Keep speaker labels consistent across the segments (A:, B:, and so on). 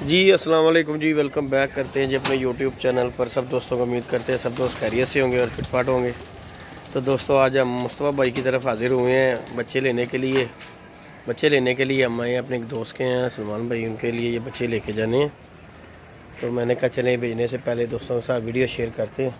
A: जी अस्सलाम वालेकुम जी, welcome back करते हैं जी अपने यूट्यूब चैनल पर। सब दोस्तों को उम्मीद करते हैं सब दोस्त खैरियत से होंगे और फिटफाट होंगे। तो दोस्तों आज हम मुस्तफ़ा भाई की तरफ हाजिर हुए हैं बच्चे लेने के लिए। हम आए अपने एक दोस्त के हैं सलमान भाई, उनके लिए ये बच्चे लेके जाने हैं। तो मैंने कहा चलें भेजने से पहले दोस्तों के साथ वीडियो शेयर करते हैं।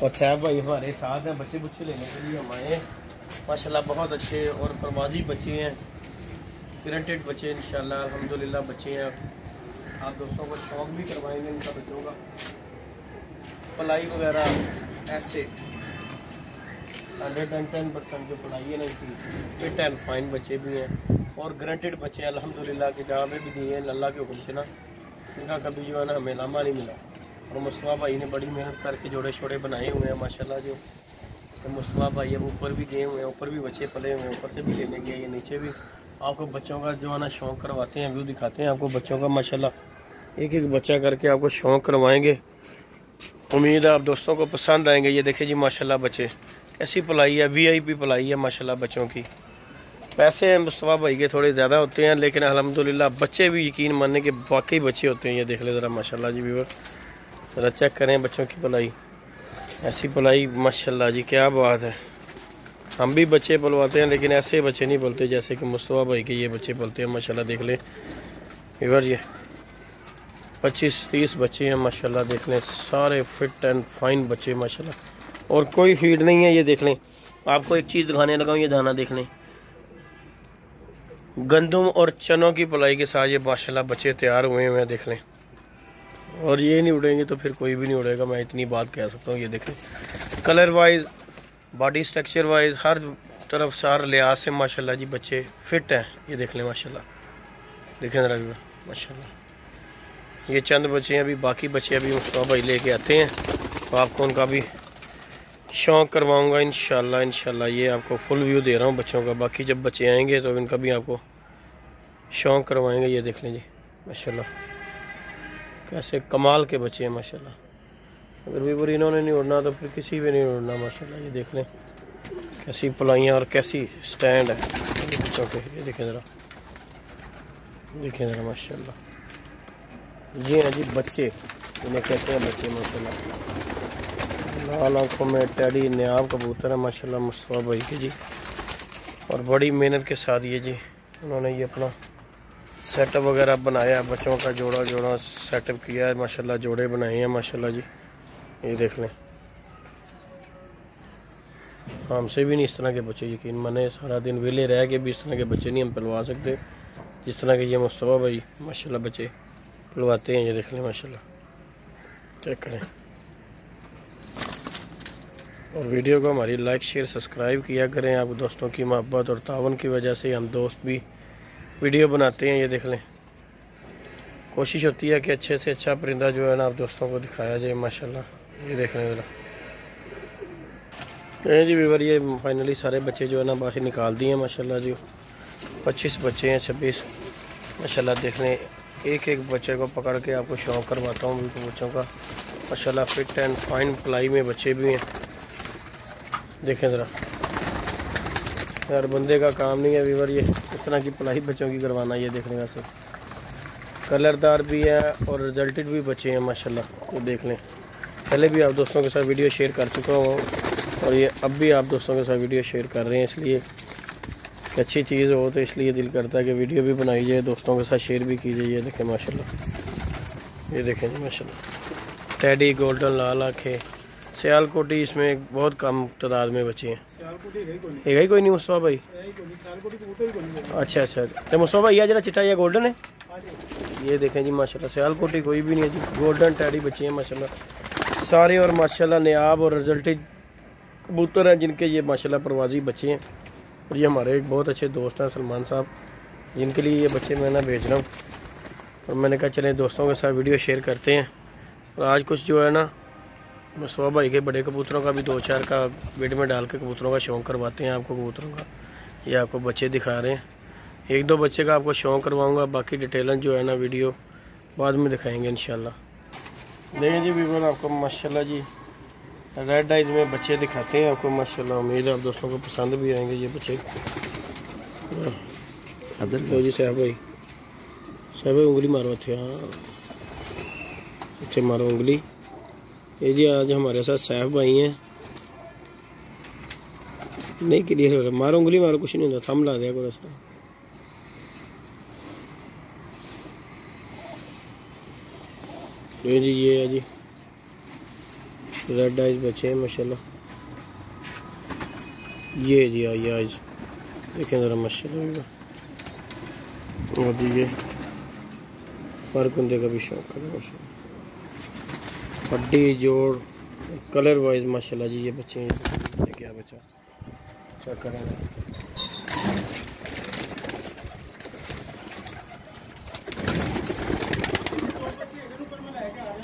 A: और साहब भाई हमारे साथ हैं, बच्चे लेने के लिए हम आए हैं। माशाल्लाह बहुत अच्छे और परवाजी बच्चे हैं, ग्रेंटेड बच्चे इंशाल्लाह अल्हम्दुलिल्लाह बच्चे हैं। आप दोस्तों को शौक़ भी करवाएंगे इनका बच्चों का। पढ़ाई वगैरह ऐसे 110% जो पढ़ाई है ना इनकी, फिट एंड फाइन बच्चे भी हैं और ग्रेंटेड बच्चे हैं अल्हम्दुलिल्लाह के। जहाँ पे भी दिए हैं अल्लाह के हुक्म से ना, इनका कभी जो है ना हमें लामा नहीं मिला। और मुस्तफ़ा भाई ने बड़ी मेहनत करके जोड़े शोड़े बनाए हुए हैं माशाल्लाह। जो तो मुस्तफ़ा भाई अब ऊपर भी गए हुए हैं, ऊपर भी बच्चे पले हुए हैं, ऊपर से भी लेने गए हैं, नीचे भी आपको बच्चों का जो है ना शौक़ करवाते हैं, व्यू दिखाते हैं आपको बच्चों का। माशाल्लाह एक एक बच्चा करके आपको शौक़ करवाएंगे। उम्मीद है आप दोस्तों को पसंद आएंगे। ये देखिए जी माशाल्लाह बच्चे कैसी पलाई है, VIP पलाई है माशाल्लाह बच्चों की। पैसे हैं मुस्तफ़ा भाई के थोड़े ज़्यादा होते हैं, लेकिन अल्हम्दुलिल्लाह बच्चे भी यकीन मानने के वाकई बच्चे होते हैं। ये देख ले ज़रा माशाल्लाह जी व्यूअर, ज़रा चेक करें बच्चों की पलाई, ऐसी पलाई माशाल्लाह जी, क्या बात है। हम भी बच्चे पलवाते हैं लेकिन ऐसे बच्चे नहीं पलते जैसे कि मुस्तफ़ा भाई के ये बच्चे पलते हैं माशाल्लाह। देख लें व्यूअर, ये 25-30 बच्चे हैं माशाल्लाह। देख लें सारे फिट एंड फाइन बच्चे माशाल्लाह, और कोई फीड नहीं है। ये देख लें, आपको एक चीज़ दिखाने लगा हूँ, ये दाना देख लें, गंदम और चनों की पलाई के साथ ये माशाल्लाह बच्चे तैयार हुए हैं। देख लें, और ये नहीं उड़ेंगे तो फिर कोई भी नहीं उड़ेगा, मैं इतनी बात कह सकता हूँ। ये देखें colour wise, body structure wise, हर तरफ सार लिहाज से माशाल्लाह जी बच्चे फिट हैं। ये देख लें माशाल्लाह, देखें ज़रा माशाल्लाह। ये चंद बच्चे हैं, अभी बाकी बच्चे अभी मुस्तफ़ा भाई लेके आते हैं तो आपको उनका भी शौक़ करवाऊँगा इंशाल्लाह। ये आपको फुल व्यू दे रहा हूँ बच्चों का। बाकी जब बच्चे आएंगे तो इनका भी आपको शौक़ करवाएंगे। ये देख लें जी माशाल्लाह कैसे कमाल के बच्चे हैं माशाल्लाह। अगर भी इन्होंने नहीं उड़ना तो फिर किसी भी नहीं उड़ना माशाल्लाह। ये देख लें कैसी पलाइयाँ और कैसी स्टैंड है बच्चों के। ये देखें ज़रा माशाल्लाह, ये हैं जी बच्चे, इन्हें कहते हैं बच्चे माशाल्लाह। लाल आँखों में टैडी नायाब कबूतर है माशाल्लाह मुस्तफ़ा भाई के जी। और बड़ी मेहनत के साथ ये जी उन्होंने ये अपना सेटअप वगैरह बनाया, बच्चों का जोड़ा सेटअप किया है माशाल्लाह, जोड़े बनाए हैं माशाल्लाह जी। ये देख लें, हमसे भी नहीं इस तरह के बच्चे यकीन माने, सारा दिन वेले रह के भी इस तरह के बच्चे नहीं हम पलवा सकते जिस तरह के ये मुस्तफ़ा भाई माशाल्लाह बच्चे पलवाते हैं। ये देख लें माशाल्लाह, चेक करें। और वीडियो को हमारी लाइक शेयर सब्सक्राइब किया करें। आप दोस्तों की मोहब्बत और तावन की वजह से हम दोस्त भी वीडियो बनाते हैं। ये देख लें, कोशिश होती है कि अच्छे से अच्छा परिंदा जो है ना आप दोस्तों को दिखाया जाए माशाल्लाह। ये देख लें ज़रा जी व्यूअर, ये फाइनली सारे बच्चे जो है ना बाहर निकाल दिए हैं माशाल्लाह जी। 25 बच्चे हैं, 26 माशाल्लाह। देख लें एक एक बच्चे को पकड़ के आपको शौक़ करवाता हूँ बिल्कुल बच्चों का माशाल्लाह। फिट एंड फाइन पलाई में बच्चे भी हैं। देखें ज़रा, यार बंदे का काम नहीं है व्यूअर ये इस तरह की पलाई बच्चों की करवाना। ये देखने वैसे कलरदार भी है और रिजल्टेड भी बच्चे हैं माशाल्लाह। ये देख लें, पहले भी आप दोस्तों के साथ वीडियो शेयर कर चुका हूँ और ये अब भी आप दोस्तों के साथ वीडियो शेयर कर रहे हैं, इसलिए अच्छी चीज़ हो तो इसलिए दिल करता है कि वीडियो भी बनाई जाए, दोस्तों के साथ शेयर भी की जाए। ये देखें माशाल्लाह, ये देखें जी माशाल्लाह, टैडी गोल्डन लाल आँखें सियालकोटी, इसमें बहुत कम तादाद में बच्चे हैं। है ही कोई नहीं मुस्तफ़ा भाई? अच्छा तो मुस्तफ़ा भाई जरा चिट्टा या गोल्डन है। ये देखें जी माशाल्लाह, सियालकोटी कोई भी नहीं है जी, गोल्डन टैडी बच्चे हैं माशाल्लाह सारे। और माशाल्लाह नायाब और रिजल्टेड कबूतर हैं जिनके ये माशाल्लाह परवाजी बच्चे हैं। और ये हमारे एक बहुत अच्छे दोस्त हैं सलमान साहब, जिनके लिए ये बच्चे मैं ना भेज रहा हूँ। और मैंने कहा चलें दोस्तों के साथ वीडियो शेयर करते हैं। और आज कुछ जो है ना मुस्तफ़ा भाई के बड़े कबूतरों का भी 2-4 का वीडियो में डाल के कबूतरों का शौक़ करवाते हैं आपको कबूतरों का। ये आपको बच्चे दिखा रहे हैं, 1-2 बच्चे का आपको शौक़ करवाऊंगा, बाकी डिटेलन जो है ना वीडियो बाद में दिखाएंगे इंशाल्लाह। देखें जी वीवर, आपको माशाल्लाह जी रेड आइज में बच्चे दिखाते हैं आपको माशाल्लाह। उम्मीद है आप दोस्तों को पसंद भी आएंगे ये बच्चे। अदर जी साहब भाई सब उंगली मारो थे, हाँ अच्छे मारो उंगली। ये जी आज हमारे साथ सैफ भाई हैं। नहीं क्लियर हो रहा, मारो उंगली मारो, कुछ नहीं होता, थम ला दिया थोड़ा सा। ये जी ये है जी रेड आइज बच्चे हैं माशाल्लाह। ये जी आई आइज देखें ज़रा माशाल्लाह। और जी ये पर कुंदे का भी शौक करें माशाल्लाह, हड्डी जोड़ कलर वाइज माशाल्लाह जी। ये बच्चे हैं, ये क्या बच्चा चेक करेंगे।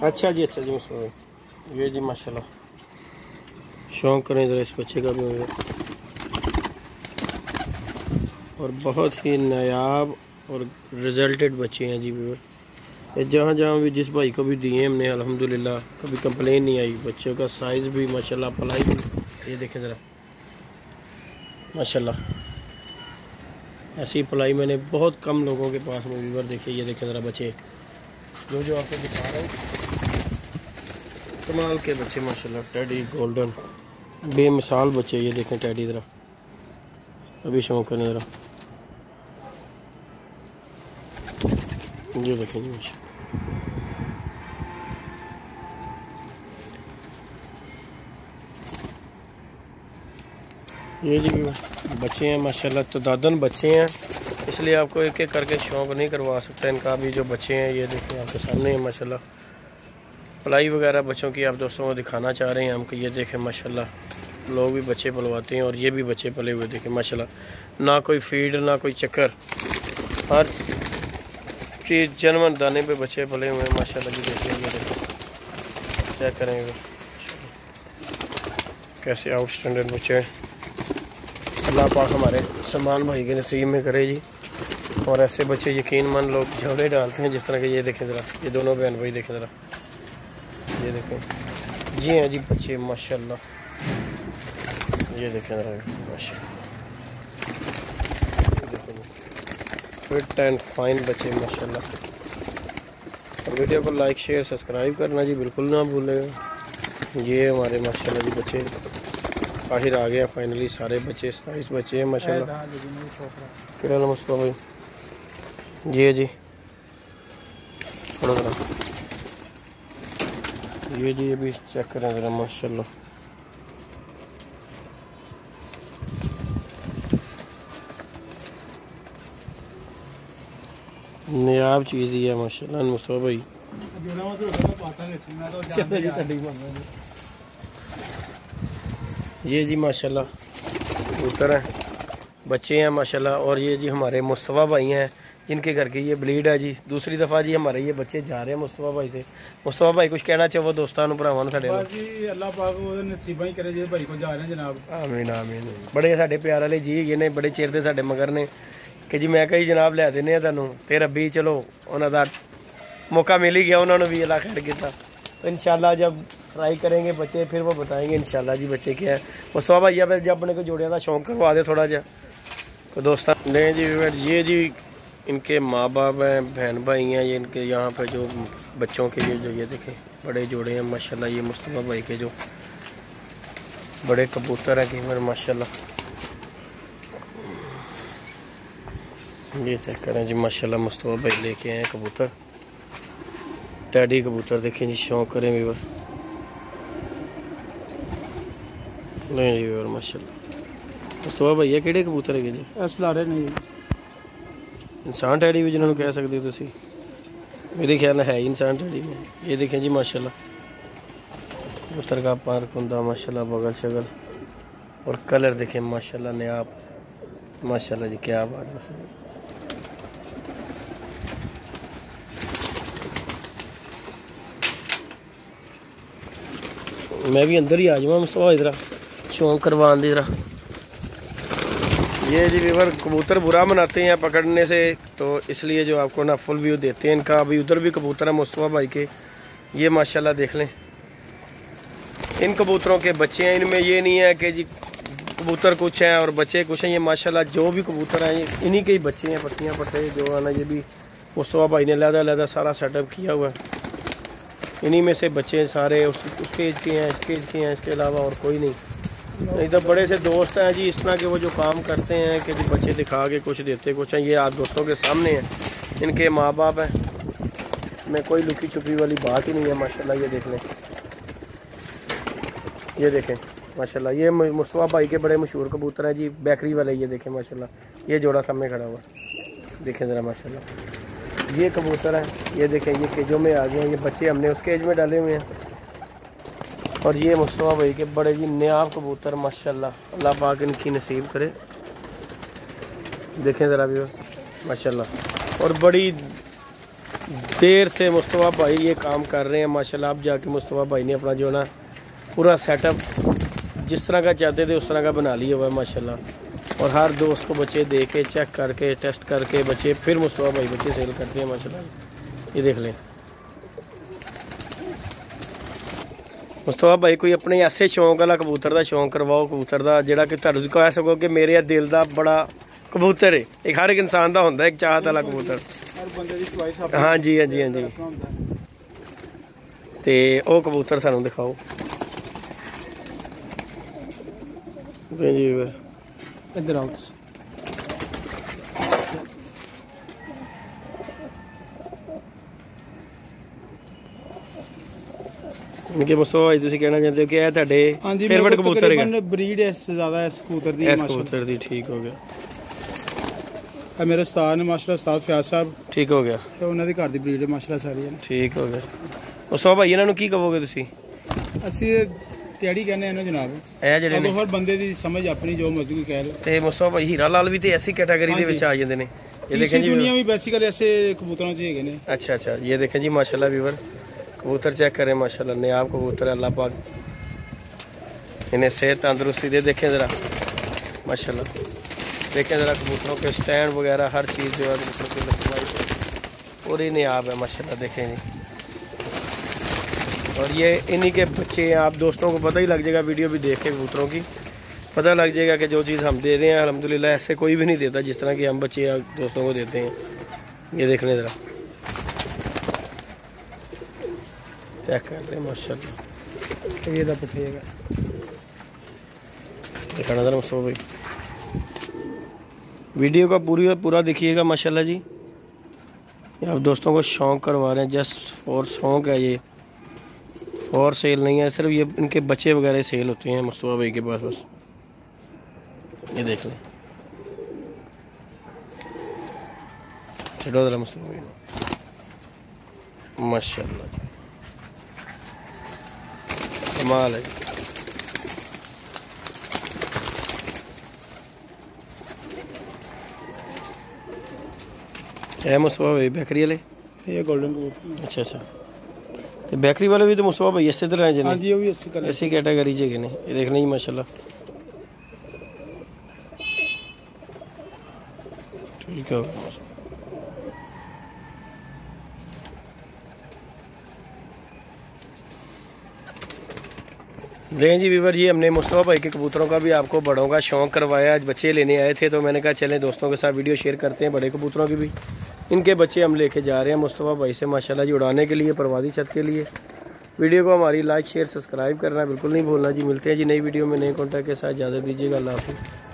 A: अच्छा जी, अच्छा जी मसला। ये जी माशाल्लाह शौक करें ज़रा इस बच्चे का भी होगा। और बहुत ही नायाब और रिजल्टेड बच्चे हैं जी व्यूअर। जहाँ जहाँ भी जिस भाई को भी दिए हमने अल्हम्दुलिल्लाह कभी कंप्लेन नहीं आई। बच्चों का साइज़ भी माशाल्लाह, पलाई भी, ये देखें ज़रा माशाल्लाह। ऐसी पलाई मैंने बहुत कम लोगों के पास में व्यूअर देखिए। ये देखें ज़रा बच्चे जो आपको दिखा रहा हूँ, कमाल के बच्चे माशाल्लाह। टेडी गोल्डन बेमिसाल बच्चे। ये देखें टेडी ज़रा अभी शौक करने ज़रा, ये देखें जी माशाल्लाह। ये जी बच्चे हैं माशाल्लाह, तो दादन बच्चे हैं, इसलिए आपको एक एक करके शौक नहीं करवा सकते इनका भी। जो बच्चे हैं ये देखें आपके सामने है माशाल्लाह। पलाई वगैरह बच्चों की आप दोस्तों को दिखाना चाह रहे हैं हम कि ये देखें माशाल्लाह। लोग भी बच्चे पलवाते हैं और ये भी बच्चे पले हुए देखें माशाल्लाह। ना कोई फीड ना कोई चक्कर, हर चीज़ जनवन दाने पे बच्चे पले हुए हैं माशाल्लाह जी। देखिए ये देखें, क्या करेंगे कैसे आउटस्टैंडर्ड बच्चे हैं। अल्लाह पाक हमारे सलमान भाई के नसीब में करे जी। और ऐसे बच्चे यकीनमंद लोग झगड़े डालते हैं जिस तरह के। ये देखें ज़रा, ये दोनों बहन भाई देखें ज़रा, ये देखें ये हैं जी बच्चे माशाल्लाह। ये देखें ज़रा माशाल्लाह, फिट एंड फाइन बच्चे माशाल्लाह। और वीडियो को लाइक शेयर सब्सक्राइब करना जी बिल्कुल ना भूलेगा। ये हमारे माशाल्लाह जी बच्चे आखिर आ गया फाइनली सारे बच्चे। 27 बच्चे हैं माशाल्लाह। क्या नमस्कार भाई। ये जी थोड़ा ज़रा ये जी अभी चेक करें ज़रा माशाल्लाह। नायाब चीज़ ही है माशाल्लाह मुस्तफा भाई। ये जी माशाल्लाह कबूतर हैं, बच्चे हैं माशाल्लाह। और ये जी हमारे मुस्तफा भाई हैं जिनके घर की ये ब्लीड है जी। दूसरी दफ़ा जी हमारे ये बच्चे जा रहे हैं मुस्तफा भाई से। मुस्तफा भाई कुछ कहना चाहो दोस्तों भरावां साडे?
B: अल्लाह पाक नसीबां ही करे जे भाई को जा रहे हैं जनाब।
A: आमीन आमीन। बड़े साडे प्यार वाले जी ये ने, बड़े चिर दे साडे मगर ने कि जी मैं कही जनाब लै देने तुहानू ते रब्बी चलो उन्हों का मौका मिल ही गया, उन्होंने भी अल्लाह खैर किया। तो इंशाल्लाह जब ट्राई करेंगे बच्चे फिर वो बताएंगे इंशाल्लाह जी बच्चे क्या है। मुस्तफा भैया फिर जब अपने को जोड़िया का शौक करवा दे थोड़ा जा तो दोस्तों नहीं जी। ये जी इनके माँ बाप हैं, बहन भाई हैं। ये इनके यहाँ पे जो बच्चों के लिए जो ये देखें बड़े जोड़े हैं माशाल्लाह। ये मुस्तफा भाई के जो बड़े कबूतर हैं कीमर माशाल्लाह। ये चेक करें जी माशाल्लाह। मुस्तफा भाई लेके आए कबूतर, टैडी कबूतर देखें जी, शौक करें भी नहीं जी और माशाल्लाह। मुस्तफा भैया किहड़े कबूतर है जी?
B: असलारे नहीं
A: इंसान टैडी भी जिन्होंने कह सकते हो तुसी, मेरे ख्याल है ही इंसान टैडी में। ये देखें जी माशाल्लाह कबूतर का पर कुंदा माशाल्लाह, बगल शगल और कलर देखें माशाल्लाह नायाब माशाल्लाह जी। क्या बात है। मैं भी अंदर ही आ जाऊँ मुस्तफा इधर शौक करवान दे रहा। ये जी वीवर कबूतर बुरा मनाते हैं पकड़ने से, तो इसलिए जो आपको ना फुल व्यू देते हैं इनका। अभी उधर भी कबूतर है मुस्तफा भाई के, ये माशाल्लाह देख लें। इन कबूतरों के बच्चे हैं, इनमें ये नहीं है कि जी कबूतर कुछ हैं और बच्चे कुछ हैं। ये माशाल्लाह जो भी कबूतर हैं इन्हीं के ही बच्चे हैं। पट्टियाँ पट्टे जो है ना ये भी मुस्तफ़ा भाई ने अलग-अलग सारा सेटअप किया हुआ है। इन्हीं में से बच्चे सारे उसके एज के हैं, इसके एज के हैं, इसके अलावा और कोई नहीं तो बड़े से दोस्त हैं जी इस तरह के, वो जो काम करते हैं कि जी बच्चे दिखा के कुछ देते कुछ हैं। ये आप दोस्तों के सामने हैं, इनके माँ बाप हैं, में कोई लुकी छुपी वाली बात ही नहीं है। माशाल्लाह ये देख लें, ये देखें माशाल्लाह, ये मुस्तफ़ा भाई के बड़े मशहूर कबूतर हैं जी, बेकरी वाले। ये देखें माशाल्लाह, ये जोड़ा सामने खड़ा हुआ, देखें ज़रा माशाल्लाह। ये कबूतर है, ये देखें, ये केजों में आ गए हैं, ये बच्चे हमने उस केज में डाले हुए हैं। और ये मुस्तफ़ा भाई के बड़े जी नायाब कबूतर माशाल्लाह, अल्लाह पाक इनकी नसीब करे। देखें ज़रा भी माशाल्लाह, और बड़ी देर से मुस्तफ़ा भाई ये काम कर रहे हैं माशाल्लाह। अब जाके मुस्तफ़ा भाई ने अपना जो ना पूरा सेटअप जिस तरह का चाहते थे उस तरह का बना लिया हुआ है माशाल्लाह। और हर दोस्त को बच्चे दे के चेक करके टेस्ट करके बच्चे फिर मुस्तफ़ा भाई बच्चे सेल करते हैं माशाल्लाह। ये देख लें मुस्तफ़ा भाई कोई अपने ऐसे शौक वाला कबूतर का शौक करवाओ, कबूतर का जोड़ा कि तुहानू कह सको कि मेरे दिल का बड़ा कबूतर है। एक हर एक इंसान का होंगे एक चाहत वाला कबूतर। हाँ जी हाँ जी हाँ जी, तो वह कबूतर सानू दिखाओ जी।
B: इधर आओ।
A: इनके मुस्तफा भाई तुसी कहना चाहते हो कि यह ਤੁਹਾਡੇ फेवरेट कबूतर है?
B: ब्रीड है ज्यादा इस कबूतर दी,
A: इस कबूतर दी। ठीक हो गया।
B: है मेरे उस्ताद ने माशाल्लाह, उस्ताद फयाज साहब।
A: ठीक हो गया।
B: ਤੇ ਉਹਨਾਂ ਦੀ ਘਰ ਦੀ ਬਰੀਡ ਹੈ ਮਾਸ਼ਾਅੱਲਾ ਸਾਰੀ ਹੈ।
A: ठीक हो गया। मुस्तफा भाई ਇਹਨਾਂ ਨੂੰ ਕੀ ਕਹੋਗੇ ਤੁਸੀਂ?
B: ਅਸੀਂ ਟਿਆੜੀ ਕਹਿੰਦੇ ਆ ਨਾ ਜਨਾਬ।
A: ਇਹ ਜਿਹੜੇ ਨੇ
B: ਹਰ ਬੰਦੇ ਦੀ ਸਮਝ ਆਪਣੀ, ਜੋ ਮਰਜ਼ੀ ਕਹਿ ਲਓ।
A: ਤੇ ਮੁਸਤਫਾ ਭਾਈ ਹੀਰਾ ਲਾਲ ਵੀ ਤੇ ਐਸੀ कैटेगरी ਦੇ ਵਿੱਚ ਆ ਜਾਂਦੇ ਨੇ।
B: ये देखें जी, दुनिया में बेसिकली ऐसे कबूतरों से है।
A: अच्छा अच्छा, ये देखें जी माशाल्लाह व्यूअर, कबूतर चेक करें माशाल्लाह, नायाब कबूतर है। अल्लाह पाक इन्हें सेहत तंदुरुस्ती दे। देखें ज़रा माशाल्लाह, देखें ज़रा कबूतरों के स्टैंड वगैरह हर चीज़ जो है कबूतरों की लखवाई पूरी नायाब है माशाल्लाह। देखें जी, और ये इन्हीं के बच्चे हैं। आप दोस्तों को पता ही लग जाएगा, वीडियो भी देख के कबूतरों की पता लग जाएगा कि जो चीज़ हम दे रहे हैं अल्हम्दुलिल्लाह ऐसे कोई भी नहीं देता जिस तरह के हम बच्चे दोस्तों को देते हैं। ये देख लें ज़रा, चेक कर रहे हैं माशाल्लाह।
B: ये पठेगा
A: दिखाना ज़रा मुस्तफा भाई, वीडियो का पूरा देखिएगा माशाल्लाह जी। आप दोस्तों को शौक़ करवा रहे हैं, जस्ट फॉर शौक़ है ये, और सेल नहीं है। सिर्फ ये इनके बच्चे वगैरह सेल होते हैं मुस्तफा भाई के पास बस। ये देख लें, छड़ो ज़रा मुस्तफा भाई माशाल्लाह, कमाल है। है मुस्तफा भाई बेकरी वाले?
B: ये गोल्डन कबूतर।
A: अच्छा अच्छा, तो बेकरी वाले भी तो मुस्तफा भाई इसी तरह हैं?
B: हाँ जी, वो भी
A: ऐसी कैटेगरी के ने। ये देखना जी माशाल्लाह, ठीक है। देखें जी व्यूअर, ये हमने मुस्तफा भाई के कबूतरों का भी आपको बड़ों का शौक़ करवाया। आज बच्चे लेने आए थे तो मैंने कहा चलें दोस्तों के साथ वीडियो शेयर करते हैं बड़े कबूतरों की भी। इनके बच्चे हम लेके जा रहे हैं मुस्तफा भाई से माशाल्लाह जी, उड़ाने के लिए, परवादी छत के लिए। वीडियो को हमारी लाइक शेयर सब्सक्राइब करना बिल्कुल नहीं भूलना जी। मिलते हैं जी नई वीडियो में नए कॉन्टैक्ट के साथ, इजाज़त दीजिएगा। अल्लाह हाफ़िज़।